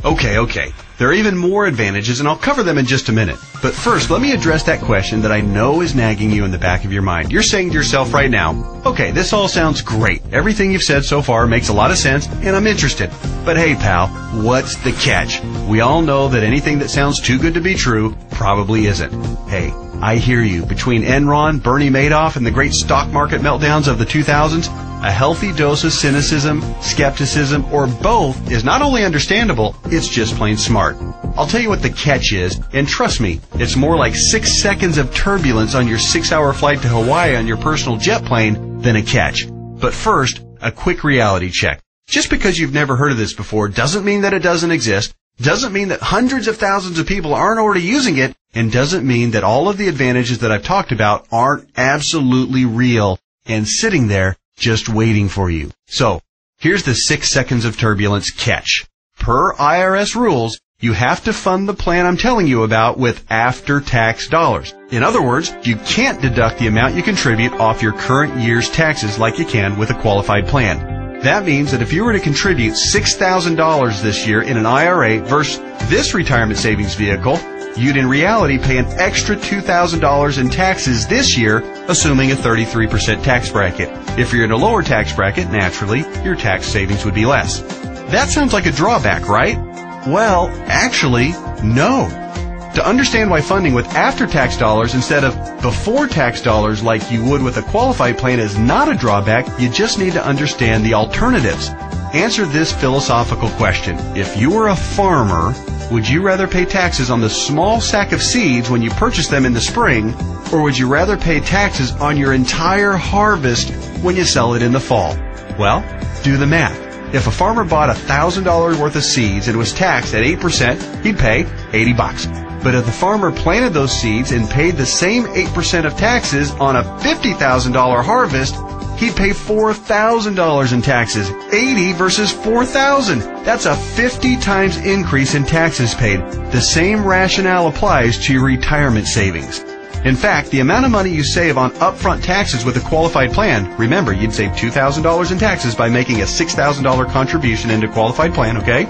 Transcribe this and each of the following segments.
Okay. There are even more advantages, and I'll cover them in just a minute. But first, let me address that question that I know is nagging you in the back of your mind. You're saying to yourself right now, okay, this all sounds great. Everything you've said so far makes a lot of sense, and I'm interested. But hey, pal, what's the catch? We all know that anything that sounds too good to be true probably isn't. Hey, I hear you. Between Enron, Bernie Madoff, and the great stock market meltdowns of the 2000s, a healthy dose of cynicism, skepticism, or both is not only understandable, it's just plain smart. I'll tell you what the catch is, and trust me, it's more like 6 seconds of turbulence on your 6-hour flight to Hawaii on your personal jet plane than a catch. But first, a quick reality check. Just because you've never heard of this before doesn't mean that it doesn't exist, doesn't mean that hundreds of thousands of people aren't already using it, and doesn't mean that all of the advantages that I've talked about aren't absolutely real and sitting there just waiting for you. So, here's the 6 seconds of turbulence catch. Per IRS rules, you have to fund the plan I'm telling you about with after-tax dollars. In other words, you can't deduct the amount you contribute off your current year's taxes like you can with a qualified plan. That means that if you were to contribute $6,000 this year in an IRA versus this retirement savings vehicle, you'd in reality pay an extra $2,000 in taxes this year, assuming a 33% tax bracket. If you're in a lower tax bracket, naturally, your tax savings would be less. That sounds like a drawback, right? Well, actually, no. To understand why funding with after-tax dollars instead of before-tax dollars like you would with a qualified plan is not a drawback, you just need to understand the alternatives. Answer this philosophical question. If you were a farmer, would you rather pay taxes on the small sack of seeds when you purchase them in the spring, or would you rather pay taxes on your entire harvest when you sell it in the fall? Well, do the math. If a farmer bought $1,000 worth of seeds and was taxed at 8%, he'd pay $80. But if the farmer planted those seeds and paid the same 8% of taxes on a $50,000 harvest, he'd pay $4,000 in taxes. 80 versus 4,000. That's a 50 times increase in taxes paid. The same rationale applies to your retirement savings. In fact, the amount of money you save on upfront taxes with a qualified plan, remember, you'd save $2,000 in taxes by making a $6,000 contribution into a qualified plan, okay?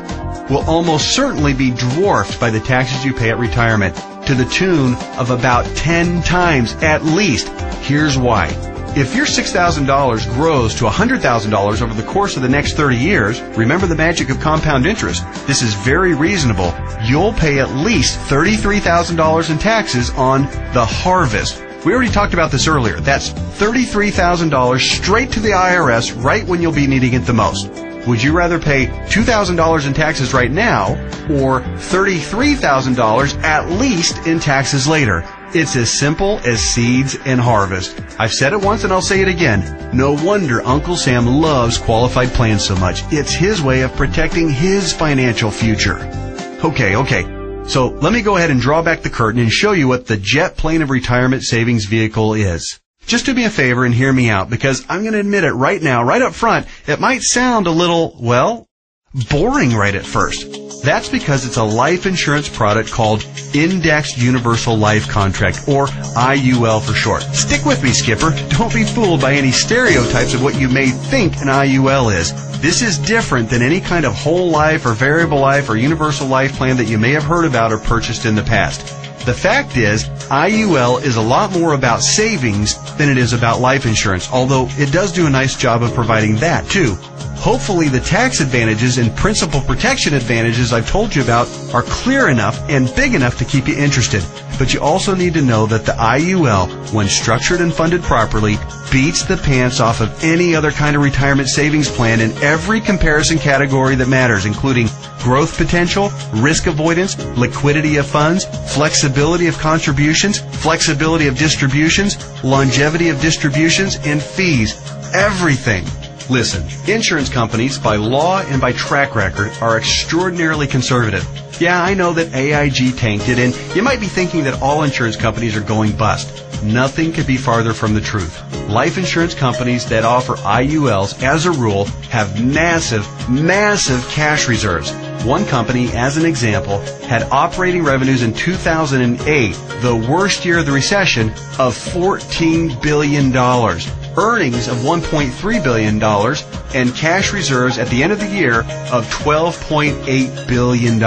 Will almost certainly be dwarfed by the taxes you pay at retirement, to the tune of about 10 times at least. Here's why. If your $6,000 grows to $100,000 over the course of the next 30 years, remember the magic of compound interest. This is very reasonable. You'll pay at least $33,000 in taxes on the harvest. We already talked about this earlier. That's $33,000 straight to the IRS right when you'll be needing it the most. Would you rather pay $2,000 in taxes right now or $33,000 at least in taxes later? It's as simple as seeds and harvest. I've said it once and I'll say it again. No wonder Uncle Sam loves qualified plans so much. It's his way of protecting his financial future. Okay. So let me go ahead and draw back the curtain and show you what the jet plane of retirement savings vehicle is. Just do me a favor and hear me out, because I'm going to admit it right now, right up front, it might sound a little, well, boring right at first. That's because it's a life insurance product called Indexed Universal Life Contract, or IUL for short. Stick with me, Skipper. Don't be fooled by any stereotypes of what you may think an IUL is. This is different than any kind of whole life or variable life or universal life plan that you may have heard about or purchased in the past. The fact is, IUL is a lot more about savings than it is about life insurance, although it does do a nice job of providing that too. Hopefully the tax advantages and principal protection advantages I've told you about are clear enough and big enough to keep you interested. But you also need to know that the IUL, when structured and funded properly, beats the pants off of any other kind of retirement savings plan in every comparison category that matters, including growth potential, risk avoidance, liquidity of funds, flexibility of contributions, flexibility of distributions, longevity of distributions, and fees. Everything. Listen, insurance companies, by law and by track record, are extraordinarily conservative. Yeah, I know that AIG tanked it, and you might be thinking that all insurance companies are going bust. Nothing could be farther from the truth. Life insurance companies that offer IULs, as a rule, have massive cash reserves. One company, as an example, had operating revenues in 2008, the worst year of the recession, of $14 billion. earnings of $1.3 billion, and cash reserves at the end of the year of $12.8 billion.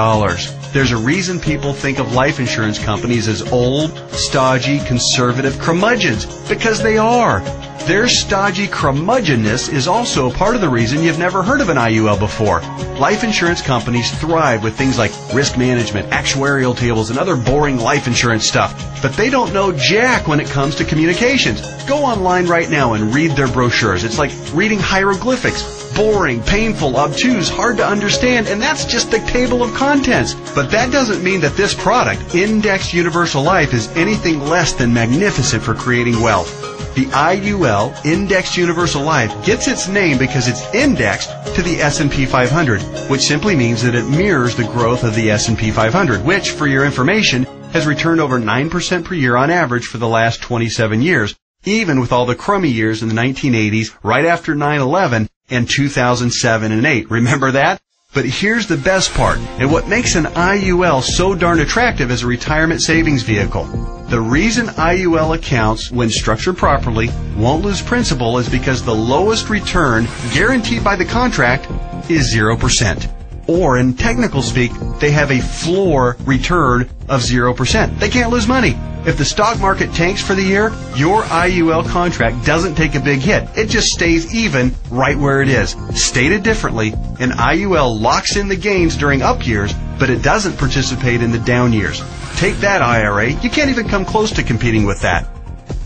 There's a reason people think of life insurance companies as old, stodgy, conservative curmudgeons, because they are. Their stodgy curmudgeonness is also part of the reason you've never heard of an IUL before. Life insurance companies thrive with things like risk management, actuarial tables, and other boring life insurance stuff. But they don't know jack when it comes to communications. Go online right now and read their brochures. It's like reading hieroglyphics. Boring, painful, obtuse, hard to understand, and that's just the table of contents. But that doesn't mean that this product, Indexed Universal Life, is anything less than magnificent for creating wealth. The IUL, Indexed Universal Life, gets its name because it's indexed to the S&P 500, which simply means that it mirrors the growth of the S&P 500, which, for your information, has returned over 9% per year on average for the last 27 years, even with all the crummy years in the 1980s, right after 9/11, and 2007 and 8. Remember that? But here's the best part, and what makes an IUL so darn attractive as a retirement savings vehicle. The reason IUL accounts, when structured properly, won't lose principal is because the lowest return guaranteed by the contract is 0%. Or, in technical speak, they have a floor return of 0%. They can't lose money. If the stock market tanks for the year, your IUL contract doesn't take a big hit. It just stays even right where it is. Stated differently, an IUL locks in the gains during up years, but it doesn't participate in the down years. Take that, IRA. You can't even come close to competing with that.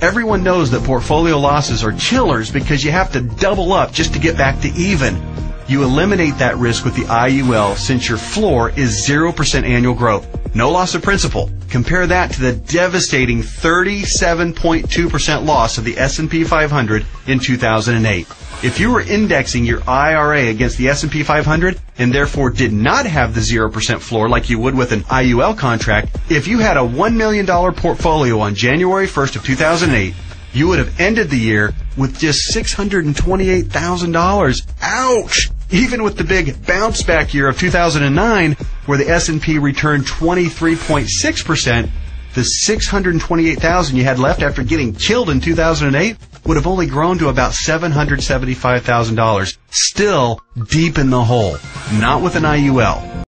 Everyone knows that portfolio losses are killers because you have to double up just to get back to even. You eliminate that risk with the IUL since your floor is 0% annual growth. No loss of principal. Compare that to the devastating 37.2% loss of the S&P 500 in 2008. If you were indexing your IRA against the S&P 500 and therefore did not have the 0% floor like you would with an IUL contract, if you had a $1 million portfolio on January 1st of 2008, you would have ended the year with just $628,000. Ouch! Even with the big bounce back year of 2009, where the S&P returned 23.6%, the $628,000 you had left after getting killed in 2008 would have only grown to about $775,000. Still deep in the hole. Not with an IUL.